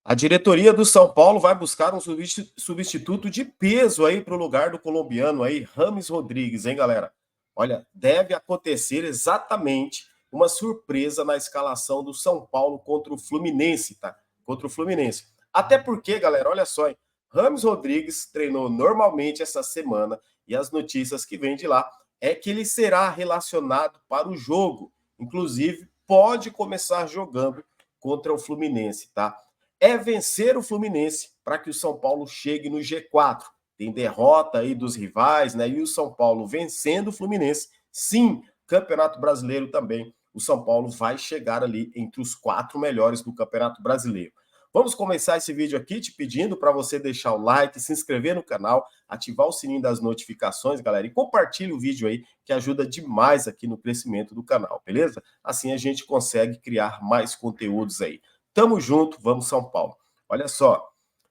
A diretoria do São Paulo vai buscar um substituto de peso aí para o lugar do colombiano aí, Rames Rodrigues, hein, galera? Olha, deve acontecer exatamente uma surpresa na escalação do São Paulo contra o Fluminense, tá? Contra o Fluminense. Até porque, galera, olha só, hein? Rames Rodrigues treinou normalmente essa semana e as notícias que vêm de lá é que ele será relacionado para o jogo. Inclusive, pode começar jogando contra o Fluminense, tá? É vencer o Fluminense para que o São Paulo chegue no G4. Tem derrota aí dos rivais, né? E o São Paulo vencendo o Fluminense, sim, Campeonato Brasileiro também. O São Paulo vai chegar ali entre os 4 melhores do Campeonato Brasileiro. Vamos começar esse vídeo aqui te pedindo para você deixar o like, se inscrever no canal, ativar o sininho das notificações, galera, e compartilhe o vídeo aí, que ajuda demais aqui no crescimento do canal, beleza? Assim a gente consegue criar mais conteúdos aí. Tamo junto, vamos São Paulo. Olha só,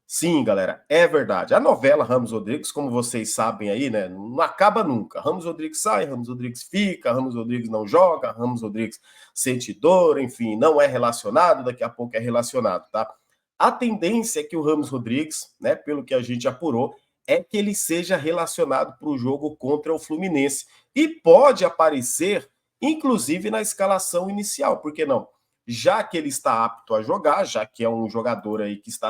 sim, galera, é verdade. A novela Ramos Rodrigues, como vocês sabem aí, né, não acaba nunca. Ramos Rodrigues sai, Ramos Rodrigues fica, Ramos Rodrigues não joga, Ramos Rodrigues sente dor, enfim, não é relacionado, daqui a pouco é relacionado, tá? A tendência é que o Ramos Rodrigues, né, pelo que a gente apurou, é que ele seja relacionado para o jogo contra o Fluminense. E pode aparecer, inclusive, na escalação inicial, por que não? Já que ele está apto a jogar, já que é um jogador aí que está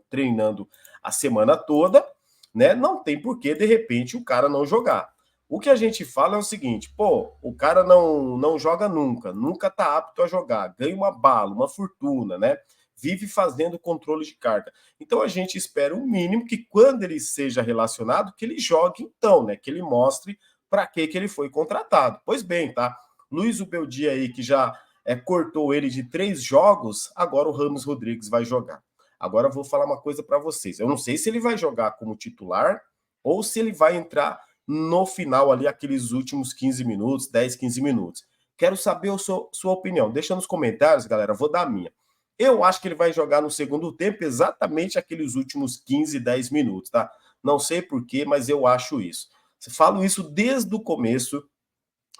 treinando a semana toda, né? Não tem por que, de repente, o cara não jogar. O que a gente fala é o seguinte, pô, o cara não joga nunca tá apto a jogar, ganha uma bala, uma fortuna, né? Vive fazendo controle de carga. Então a gente espera o mínimo que quando ele seja relacionado, que ele jogue então, né? Que ele mostre para que ele foi contratado. Pois bem, tá? Luiz Ubeldia aí, que já cortou ele de 3 jogos, agora o Ramos Rodrigues vai jogar. Agora eu vou falar uma coisa para vocês. Eu não sei se ele vai jogar como titular ou se ele vai entrar no final ali, aqueles últimos 15 minutos, 10, 15 minutos. Quero saber a sua opinião. Deixa nos comentários, galera, vou dar a minha. Eu acho que ele vai jogar no segundo tempo exatamente aqueles últimos 15, 10 minutos, tá? Não sei porquê, mas eu acho isso. Falo isso desde o começo,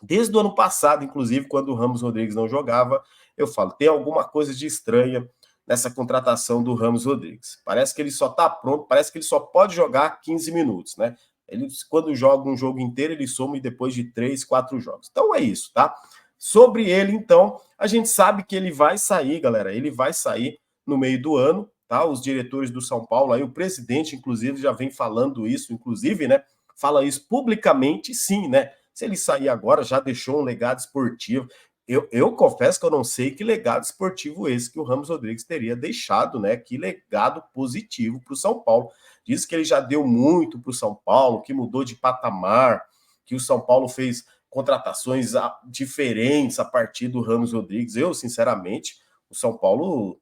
desde o ano passado, inclusive, quando o Ramos Rodrigues não jogava, eu falo, tem alguma coisa de estranha nessa contratação do Ramos Rodrigues. Parece que ele só está pronto, parece que ele só pode jogar 15 minutos, né? Ele, quando joga um jogo inteiro, ele some depois de 3, 4 jogos. Então é isso, tá? Sobre ele, então, a gente sabe que ele vai sair, galera, ele vai sair no meio do ano, tá? Os diretores do São Paulo, aí o presidente, inclusive, já vem falando isso, inclusive, né? Fala isso publicamente, sim, né? Se ele sair agora, já deixou um legado esportivo. Eu confesso que eu não sei que legado esportivo esse que o Ramos Rodrigues teria deixado, né? Que legado positivo para o São Paulo. Diz que ele já deu muito para o São Paulo, que mudou de patamar, que o São Paulo fez contratações diferentes a partir do Ramos Rodrigues. Eu, sinceramente, o São Paulo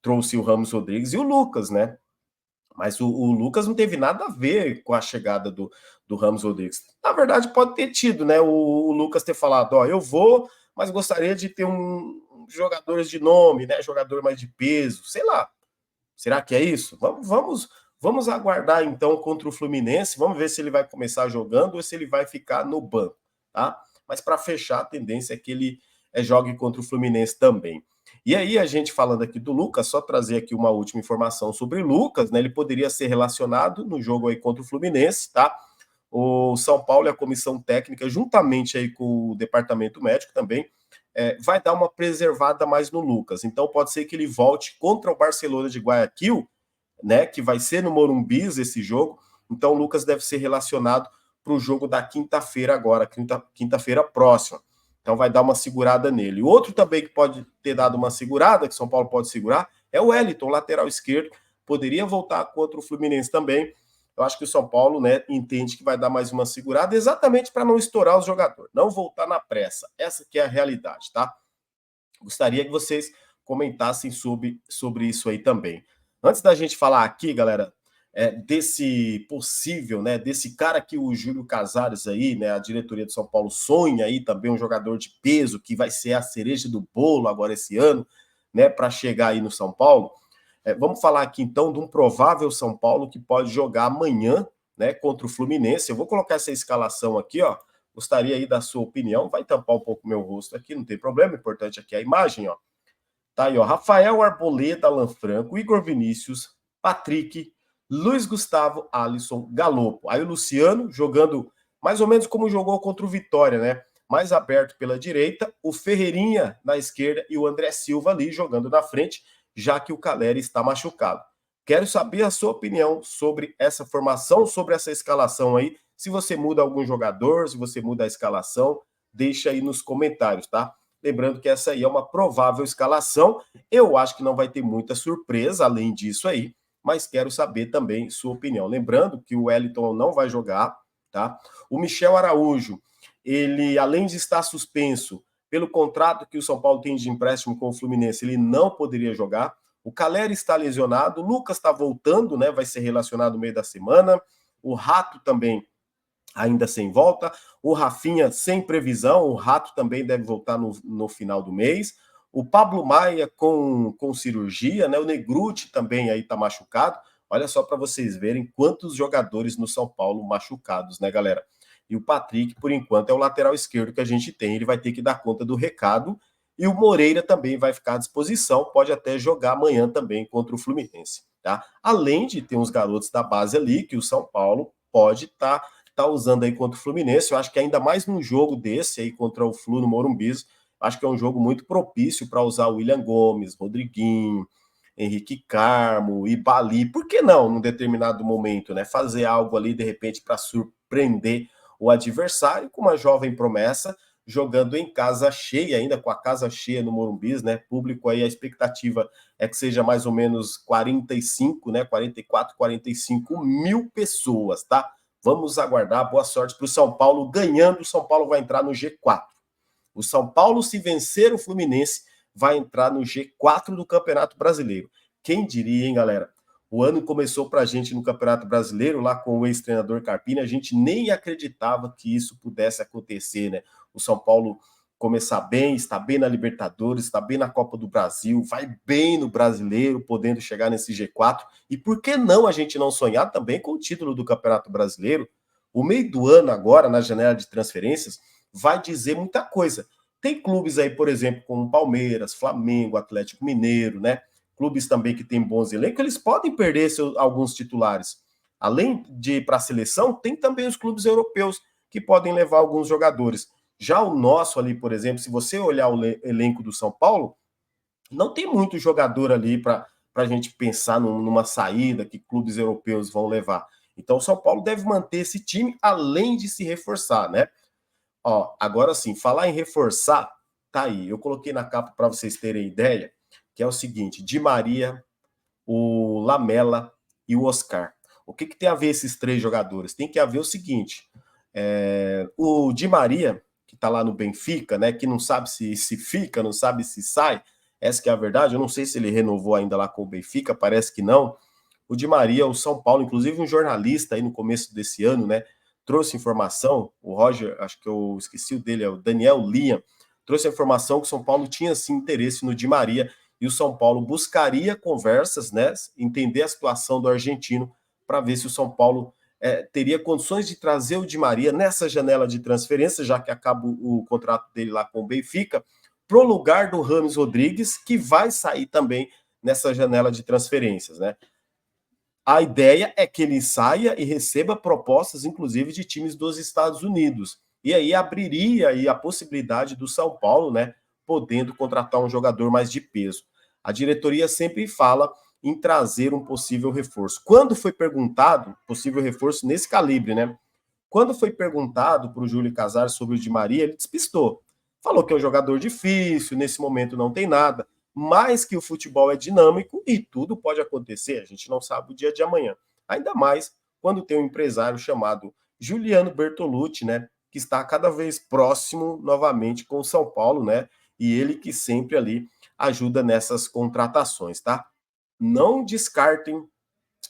trouxe o Ramos Rodrigues e o Lucas, né? Mas o Lucas não teve nada a ver com a chegada do Ramos Rodrigues. Na verdade, pode ter tido, né? O Lucas ter falado, ó, eu vou, mas gostaria de ter jogadores de nome, né? Jogador mais de peso, sei lá. Será que é isso? Vamos aguardar então contra o Fluminense. Vamos ver se ele vai começar jogando ou se ele vai ficar no banco, tá? Mas para fechar, a tendência é que ele jogue contra o Fluminense também. E aí, a gente falando aqui do Lucas, só trazer aqui uma última informação sobre o Lucas, né? Ele poderia ser relacionado no jogo aí contra o Fluminense, tá? O São Paulo e a comissão técnica, juntamente aí com o departamento médico também, vai dar uma preservada mais no Lucas. Então pode ser que ele volte contra o Barcelona de Guayaquil, né? Que vai ser no Morumbi esse jogo. Então o Lucas deve ser relacionado para o jogo da quinta-feira agora, quinta-feira próxima. Então vai dar uma segurada nele. Outro também que pode ter dado uma segurada, que São Paulo pode segurar, é o Wellington, lateral esquerdo. Poderia voltar contra o Fluminense também. Eu acho que o São Paulo, né, entende que vai dar mais uma segurada exatamente para não estourar os jogadores, não voltar na pressa. Essa que é a realidade, tá? Gostaria que vocês comentassem sobre isso aí também. Antes da gente falar aqui, galera, desse possível, né, desse cara que o Júlio Casares aí, né, a diretoria de São Paulo sonha aí também, um jogador de peso que vai ser a cereja do bolo agora esse ano, né, para chegar aí no São Paulo. Vamos falar aqui então de um provável São Paulo que pode jogar amanhã, né, contra o Fluminense. Eu vou colocar essa escalação aqui, ó. Gostaria aí da sua opinião. Vai tampar um pouco o meu rosto aqui, não tem problema. O importante aqui é a imagem, ó. Tá aí, ó. Rafael Arboleda, Alan Franco, Igor Vinícius, Patrick, Luiz Gustavo, Alisson, Galopo. Aí o Luciano jogando mais ou menos como jogou contra o Vitória, né? Mais aberto pela direita, o Ferreirinha na esquerda e o André Silva ali jogando na frente, já que o Caleri está machucado. Quero saber a sua opinião sobre essa formação, sobre essa escalação aí. Se você muda algum jogador, se você muda a escalação, deixa aí nos comentários, tá? Lembrando que essa aí é uma provável escalação. Eu acho que não vai ter muita surpresa além disso aí, mas quero saber também sua opinião. Lembrando que o Wellington não vai jogar, tá? O Michel Araújo, ele, além de estar suspenso pelo contrato que o São Paulo tem de empréstimo com o Fluminense, ele não poderia jogar. O Caleri está lesionado, o Lucas está voltando, né? Vai ser relacionado no meio da semana. O Rato também ainda sem volta. O Rafinha sem previsão, o Rato também deve voltar no final do mês. O Pablo Maia com cirurgia, né? O Negruti também aí tá machucado. Olha só para vocês verem quantos jogadores no São Paulo machucados, né, galera? E o Patrick, por enquanto, é o lateral esquerdo que a gente tem. Ele vai ter que dar conta do recado. E o Moreira também vai ficar à disposição. Pode até jogar amanhã também contra o Fluminense, tá? Além de ter uns garotos da base ali que o São Paulo pode estar usando aí contra o Fluminense. Eu acho que ainda mais num jogo desse aí contra o Flu no Morumbi, acho que é um jogo muito propício para usar o William Gomes, Rodriguinho, Henrique Carmo e Bali. Por que não, num determinado momento, né? Fazer algo ali, de repente, para surpreender o adversário com uma jovem promessa, jogando em casa cheia, ainda com a casa cheia no Morumbi, né? Público aí, a expectativa é que seja mais ou menos 45, né? 44, 45 mil pessoas, tá? Vamos aguardar. Boa sorte para o São Paulo. Ganhando, o São Paulo vai entrar no G4. O São Paulo, se vencer o Fluminense, vai entrar no G4 do Campeonato Brasileiro. Quem diria, hein, galera? O ano começou para a gente no Campeonato Brasileiro, lá com o ex-treinador Carpini, a gente nem acreditava que isso pudesse acontecer, né? O São Paulo começar bem, está bem na Libertadores, está bem na Copa do Brasil, vai bem no Brasileiro, podendo chegar nesse G4. E por que não a gente não sonhar também com o título do Campeonato Brasileiro? O meio do ano agora, na janela de transferências, vai dizer muita coisa. Tem clubes aí, por exemplo, como Palmeiras, Flamengo, Atlético Mineiro, né? Clubes também que têm bons elencos, eles podem perder alguns titulares. Além de ir para a seleção, tem também os clubes europeus que podem levar alguns jogadores. Já o nosso ali, por exemplo, se você olhar o elenco do São Paulo, não tem muito jogador ali para a gente pensar numa saída que clubes europeus vão levar. Então, o São Paulo deve manter esse time, além de se reforçar, né? Ó, agora sim, falar em reforçar, tá aí. Eu coloquei na capa para vocês terem ideia, que é o seguinte: Di Maria, o Lamela e o Oscar. O que tem a ver esses três jogadores? Tem que haver o seguinte: o Di Maria, que está lá no Benfica, né, que não sabe se fica, não sabe se sai, essa que é a verdade. Eu não sei se ele renovou ainda lá com o Benfica, parece que não. O Di Maria, o São Paulo, inclusive um jornalista aí no começo desse ano, né, trouxe informação, o Roger, acho que eu esqueci o dele, é o Daniel Liam, trouxe a informação que o São Paulo tinha sim interesse no Di Maria e o São Paulo buscaria conversas, né, entender a situação do argentino para ver se o São Paulo teria condições de trazer o Di Maria nessa janela de transferência, já que acaba o contrato dele lá com o Benfica, pro lugar do Rames Rodrigues, que vai sair também nessa janela de transferências, né? A ideia é que ele saia e receba propostas, inclusive, de times dos Estados Unidos. E aí abriria aí a possibilidade do São Paulo, né, podendo contratar um jogador mais de peso. A diretoria sempre fala em trazer um possível reforço. Quando foi perguntado, possível reforço nesse calibre, né? Quando foi perguntado para o Júlio Casares sobre o Di Maria, ele despistou. Falou que é um jogador difícil, nesse momento não tem nada, mas que o futebol é dinâmico e tudo pode acontecer, a gente não sabe o dia de amanhã. Ainda mais quando tem um empresário chamado Juliano Bertolucci, né, que está cada vez próximo novamente com o São Paulo, né, e ele que sempre ali ajuda nessas contratações, tá? Não descartem.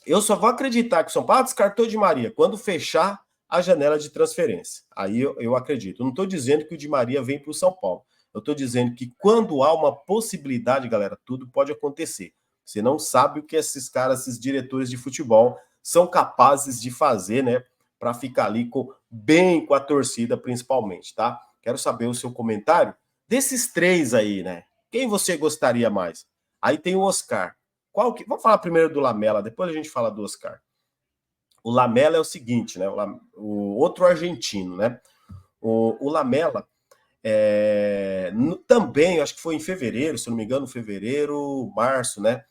Eu só vou acreditar que o São Paulo descartou de Maria quando fechar a janela de transferência. Aí eu acredito. Eu não estou dizendo que o Di Maria vem para o São Paulo. Eu estou dizendo que quando há uma possibilidade, galera, tudo pode acontecer. Você não sabe o que esses caras, esses diretores de futebol, são capazes de fazer, né? Para ficar ali bem com a torcida, principalmente, tá? Quero saber o seu comentário desses três aí, né? Quem você gostaria mais? Aí tem o Oscar. Vamos falar primeiro do Lamela, depois a gente fala do Oscar. O Lamela é o seguinte, né? O outro argentino, né? O Lamela também, acho que foi em fevereiro, se não me engano, fevereiro, março, né?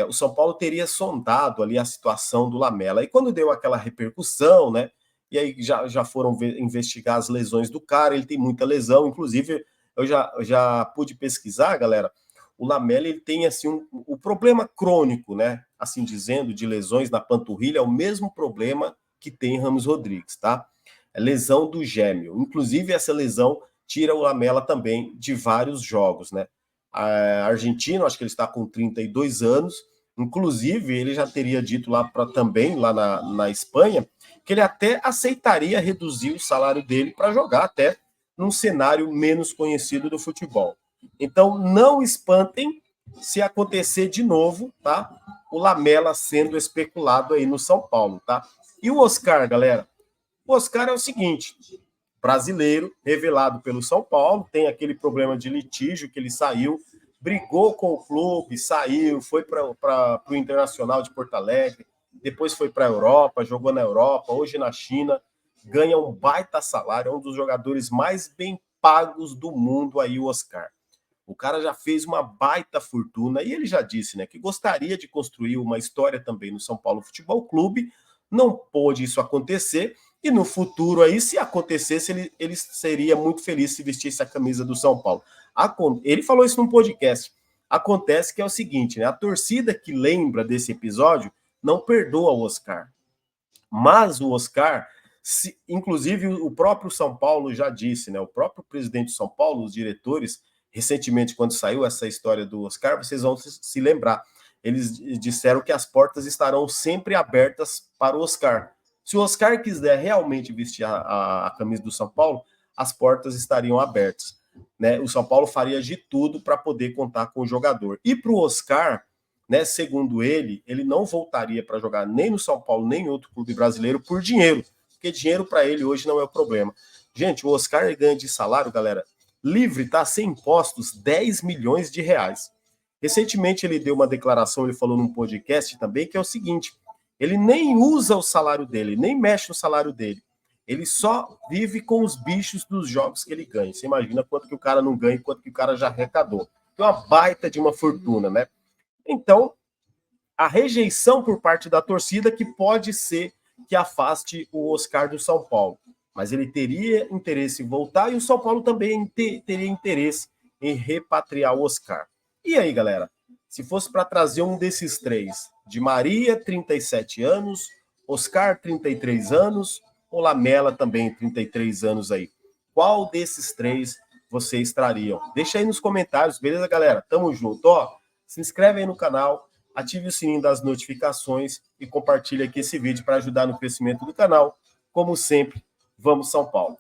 O São Paulo teria sondado ali a situação do Lamela. E quando deu aquela repercussão, né? E aí já foram investigar as lesões do cara, ele tem muita lesão, inclusive eu já pude pesquisar, galera. O Lamela, ele tem assim o problema crônico, né? Assim dizendo, de lesões na panturrilha, é o mesmo problema que tem Rames Rodrigues, tá? É lesão do gêmeo. Inclusive, essa lesão tira o Lamela também de vários jogos, né? Argentino, acho que ele está com 32 anos. Inclusive, ele já teria dito lá na Espanha que ele até aceitaria reduzir o salário dele para jogar até num cenário menos conhecido do futebol. Então, não espantem se acontecer de novo, tá? O Lamela sendo especulado aí no São Paulo, tá? E o Oscar, galera? O Oscar é o seguinte, brasileiro, revelado pelo São Paulo, tem aquele problema de litígio que ele saiu, brigou com o clube, saiu, foi para o Internacional de Porto Alegre, depois foi para a Europa, jogou na Europa, hoje na China, ganha um baita salário, é um dos jogadores mais bem pagos do mundo aí, o Oscar. O cara já fez uma baita fortuna e ele já disse, né, que gostaria de construir uma história também no São Paulo Futebol Clube. Não pôde isso acontecer e no futuro aí, se acontecesse, ele seria muito feliz se vestisse a camisa do São Paulo. Ele falou isso num podcast. Acontece que é o seguinte, né, a torcida que lembra desse episódio não perdoa o Oscar. Mas o Oscar, inclusive o próprio São Paulo já disse, né, o próprio presidente de São Paulo, os diretores, recentemente, quando saiu essa história do Oscar, vocês vão se lembrar. Eles disseram que as portas estarão sempre abertas para o Oscar. Se o Oscar quiser realmente vestir a camisa do São Paulo, as portas estariam abertas. Né? O São Paulo faria de tudo para poder contar com o jogador. E para o Oscar, né, segundo ele não voltaria para jogar nem no São Paulo, nem em outro clube brasileiro por dinheiro, porque dinheiro para ele hoje não é o problema. Gente, o Oscar ganha de salário, galera, livre, tá? Sem impostos, 10 milhões de reais. Recentemente ele deu uma declaração, ele falou num podcast também, que é o seguinte, ele nem usa o salário dele, nem mexe no salário dele. Ele só vive com os bichos dos jogos que ele ganha. Você imagina quanto que o cara não ganha e quanto que o cara já arrecadou. Tem uma baita de uma fortuna, né? Então, a rejeição por parte da torcida que pode ser que afaste o Oscar do São Paulo. Mas ele teria interesse em voltar e o São Paulo também teria interesse em repatriar o Oscar. E aí, galera? Se fosse para trazer um desses três, de Maria, 37 anos, Oscar, 33 anos, ou Lamela também, 33 anos aí. Qual desses três vocês trariam? Deixa aí nos comentários, beleza, galera? Tamo junto, ó. Se inscreve aí no canal, ative o sininho das notificações e compartilhe aqui esse vídeo para ajudar no crescimento do canal. Como sempre, vamos São Paulo!